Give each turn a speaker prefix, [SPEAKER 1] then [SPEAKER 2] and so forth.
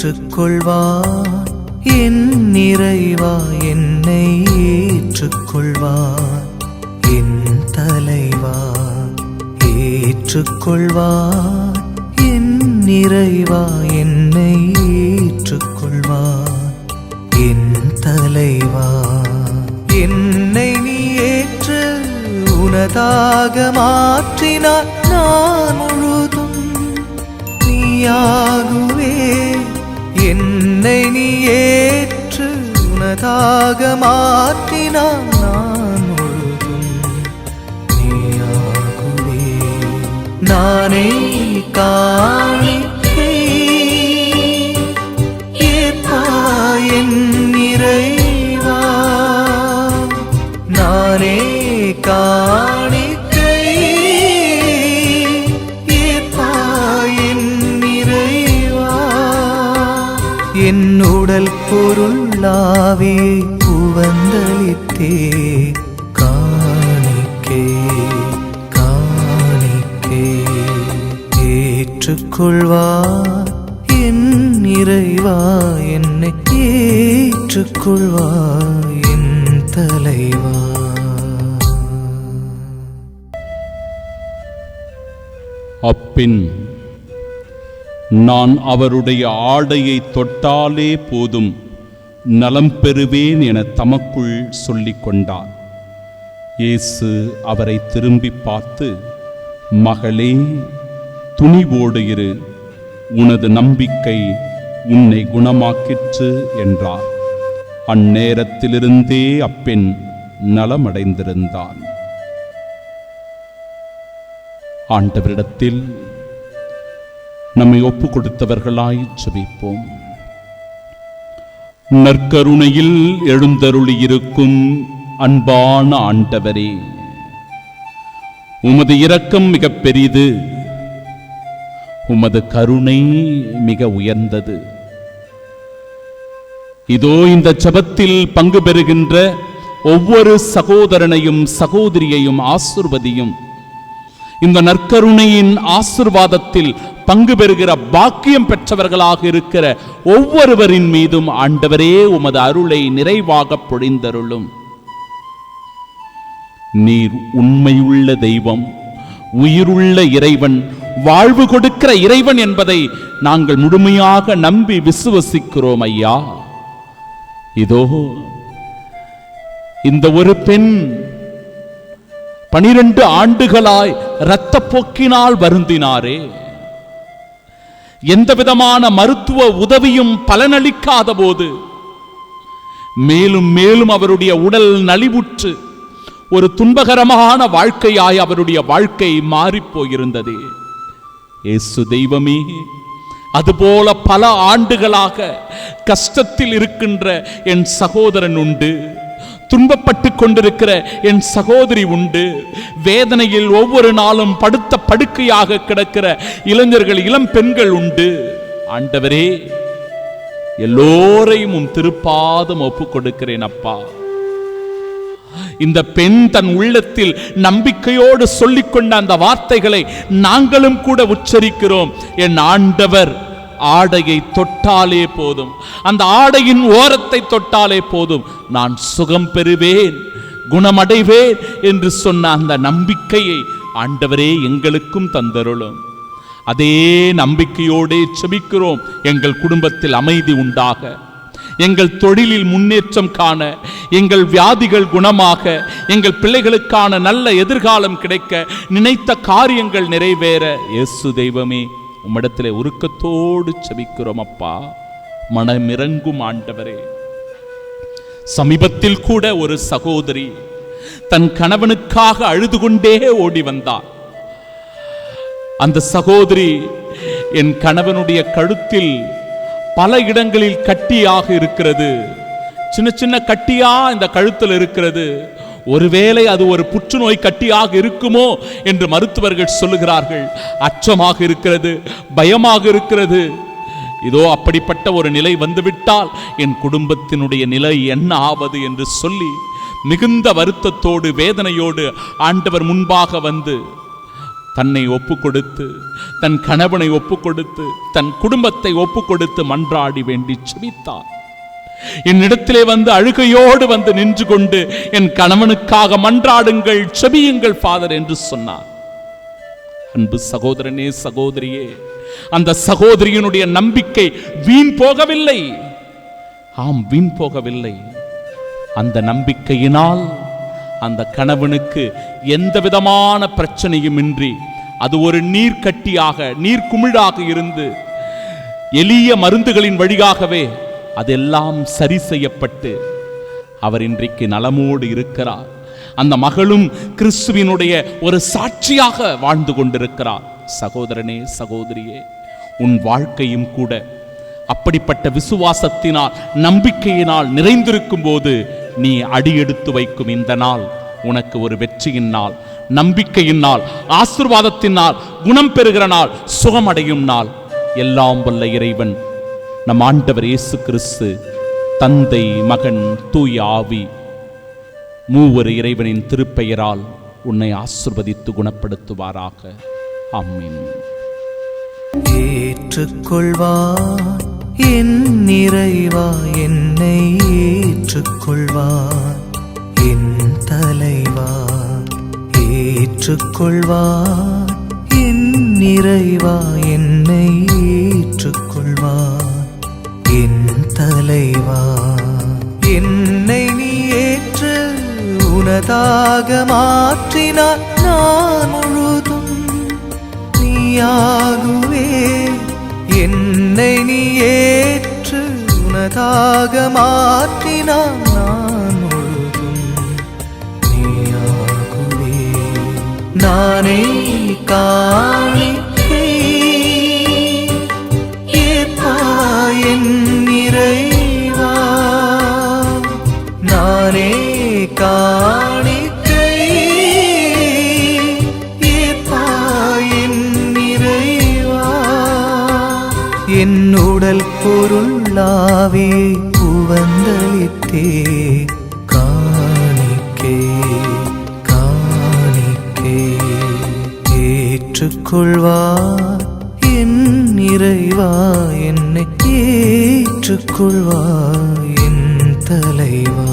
[SPEAKER 1] ஏற்றுக்கொள்வார். என் நிறைவா என்னை ஏற்றுக்கொள்வார். என் தலைவா ஏற்றுக்கொள்வார். என் நிறைவா என்னை ஏற்றுக்கொள்வார். என் தலைவா என்னை நீ ஏற்று உனதாக மாற்றினார். நான் முழுதும் நீயாகுவே. என்னை நீ ஏற்று உனதாக மாற்றினார். நான் முழுதும் நீயாகுவே. நானே காணிக்கை ஏற்பாய் என் நிறைவா. நானே காணிக்கை ஏற்பாய் என் நிறைவா. என் உடல் பொருளாவியை உவந்தளித்தே காணிக்கை காணிக்கை ஏற்றுக்கொள்வார். என் நிறைவா என்னை ஏற்றுக்கொள்வார். என் தலைவா.
[SPEAKER 2] அப்பின் நான் அவருடைய ஆடையை தொட்டாலே போதும் நலம் பெறுவேன் என தமக்குள் சொல்லிக் கொண்டார். இயேசு அவரை திரும்பி பார்த்து, மகளே, துணிவோடு இரு, உனது நம்பிக்கை உன்னை குணமாக்கிற்று என்றார். அந்நேரத்திலிருந்தே அப்பெண் நலமடைந்திருந்தான். ஆண்டவரிடத்தில் நம்மை ஒப்பு கொடுத்தவர்களாய் ஜெபிப்போம். நற்கருணையில் எழுந்தருளியிருக்கும் அன்பான ஆண்டவரே, உமது இரக்கம் மிக பெரிது, உமது கருணை மிக உயர்ந்தது. இதோ இந்த ஜெபத்தில் பங்கு பெறுகின்ற ஒவ்வொரு சகோதரனையும் சகோதரியையும் ஆசீர்வதியும். இந்த நற்கருணையின் ஆசீர்வாதத்தில் பங்கு பெறுகிற பாக்கியம் பெற்றவர்களாக இருக்கிற ஒவ்வொருவரின் மீதும் ஆண்டவரே உமது அருளை நிறைவாக பொழிந்தருளும். நீர் உண்மையுள்ள தெய்வம், உயிருள்ள இறைவன், வாழ்வு கொடுக்கிற இறைவன் என்பதை நாங்கள் முழுமையாக நம்பி விசுவசிக்கிறோம் ஐயா. இதோ இந்த ஒரு பெண் 12 ஆண்டுகளாய் இரத்தப்போக்கினால் வருந்தினாரே, எந்த விதமான மருத்துவ உதவியும் பலனளிக்காத போது மேலும் மேலும் அவருடைய உடல் நலிவுற்று ஒரு துன்பகரமான வாழ்க்கையாய் அவருடைய வாழ்க்கை மாறிப்போயிருந்தது. இயேசு தெய்வமே, அதுபோல பல ஆண்டுகளாக கஷ்டத்தில் இருக்கின்ற என் சகோதரன் உண்டு, துன்பப்பட்டு கொண்டிருக்கிற என் சகோதரி உண்டு, வேதனையில் ஒவ்வொரு நாளும் படுத்த படுக்கையாக கிடக்கிற இளைஞர்கள், இளம் பெண்கள் உண்டு. ஆண்டவரே, எல்லோரையும் உம் திருப்பாதம் ஒப்பு கொடுக்கிறேன் அப்பா. இந்த பெண் தன் உள்ளத்தில் நம்பிக்கையோடு சொல்லிக்கொண்ட அந்த வார்த்தைகளை நாங்களும் கூட உச்சரிக்கிறோம். என் ஆண்டவர் ஆடையை தொட்டாலே போதும், அந்த ஆடையின் ஓரத்தை தொட்டாலே போதும், நான் சுகம் பெறுவேன், குணமடைவேன் என்று சொன்ன அந்த நம்பிக்கையை ஆண்டவரே எங்களுக்கும் தந்தருளும். அதே நம்பிக்கையோடே செபிக்கிறோம். எங்கள் குடும்பத்தில் அமைதி உண்டாக, எங்கள் தொழிலில் முன்னேற்றம் காண, எங்கள் வியாதிகள் குணமாக, எங்கள் பிள்ளைகளுக்கான நல்ல எதிர்காலம் கிடைக்க, நினைத்த காரியங்கள் நிறைவேற இயேசு தெய்வமே உம்மிடத்திலே உருக்கத்தோடு செபிக்கிறோம் அப்பா. மனமிரங்கும் ஆண்டவரே. சமீபத்தில் கூட ஒரு சகோதரி தன் கணவனுக்காக அழுது கொண்டே ஓடி வந்தார். அந்த சகோதரி, என் கணவனுடைய கழுத்தில் பல இடங்களில் கட்டியாக இருக்கிறது, சின்ன சின்ன கட்டியா இந்த கழுத்தில் இருக்கிறது, ஒருவேளை அது ஒரு புற்றுநோய் கட்டியாக இருக்குமோ என்று மருத்துவர்கள் சொல்லுகிறார்கள். அச்சமாக இருக்கிறது, பயமாக இருக்கிறது. இதோ அப்படிப்பட்ட ஒரு நிலை வந்துவிட்டால் என் குடும்பத்தினுடைய நிலை என்ன ஆவது என்று சொல்லி மிகுந்த வருத்தத்தோடு வேதனையோடு ஆண்டவர் முன்பாக வந்து தன்னை ஒப்பு கொடுத்து, தன் கணவனை ஒப்பு கொடுத்து, தன் குடும்பத்தை ஒப்பு கொடுத்து மன்றாடி வேண்டி செபித்தார். என்னிடத்திலே வந்து அழுகையோடு வந்து நின்று கொண்டு என் கணவனுக்காக மன்றாடுங்கள், செபியுங்கள் ஃபாதர் என்று சொன்னார். அன்பு சகோதரனே, சகோதரியே, அந்த சகோதரியினுடைய நம்பிக்கை வீண் போகவில்லை. ஆம், வீண் போகவில்லை. அந்த நம்பிக்கையினால் அந்த கணவனுக்கு எந்த விதமான பிரச்சனையும் இன்றி அது ஒரு நீர்க்கட்டியாக, நீர்க்குமிழாக இருந்து எளிய மருந்துகளின் வழியாகவே அதெல்லாம் சரி செய்யப்பட்டு அவர் இன்றைக்கு நலமோடு இருக்கிறார். அந்த மகளும் கிறிஸ்துவினுடைய ஒரு சாட்சியாக வாழ்ந்து கொண்டிருக்கிறார். சகோதரனே, சகோதரியே, உன் வாழ்க்கையும் கூட அப்படிப்பட்ட விசுவாசத்தினால், நம்பிக்கையினால் நிறைந்திருக்கும் போது நீ அடியெடுத்து வைக்கும் இந்த நாள் உனக்கு ஒரு வெற்றியின் நாள், நம்பிக்கையின் நாள், ஆசீர்வாதத்தின் நாள், குணம் பெறுகிற நாள், சுகமடையும் நாள். எல்லாம் வல்ல இறைவன் நம் ஆண்டவர் இயேசு கிறிஸ்து, தந்தை, மகன், தூய ஆவி மூவர் இறைவனின் திருப்பெயரால் உன்னை ஆசீர்வதித்து குணப்படுத்துவாராக. ஆமென்.
[SPEAKER 1] ஏற்றுக்கொள்வார் என் இறைவா, என்னை ஏற்றுக்கொள்வார் என் தலைவா. ஏற்றுக்கொள்வார் என் இறைவா, என்னை ஏற்றுக்கொள்வார் என் தலைவா. என்னை நீ ஏற்று உனதாக மாற்றினார், நான் முழுதும் நீயாகுவே. என்னை நீ ஏற்று உனதாக மாற்றினார், நான் முழுதும் நீயாகுவே. நானே காணிக்கை ஏற்பாய் என் இறைவா. நானே காணிக்கை ஏற்பாய் என் இறைவா. என் உடல் பொருளாவே உவந்தளித்தே காணிக்கை காணிக்கை. ஏற்றுக்கொள்வார் என் இறைவா, என்னை ஏற்றுக்கொள்வார் என் தலைவா.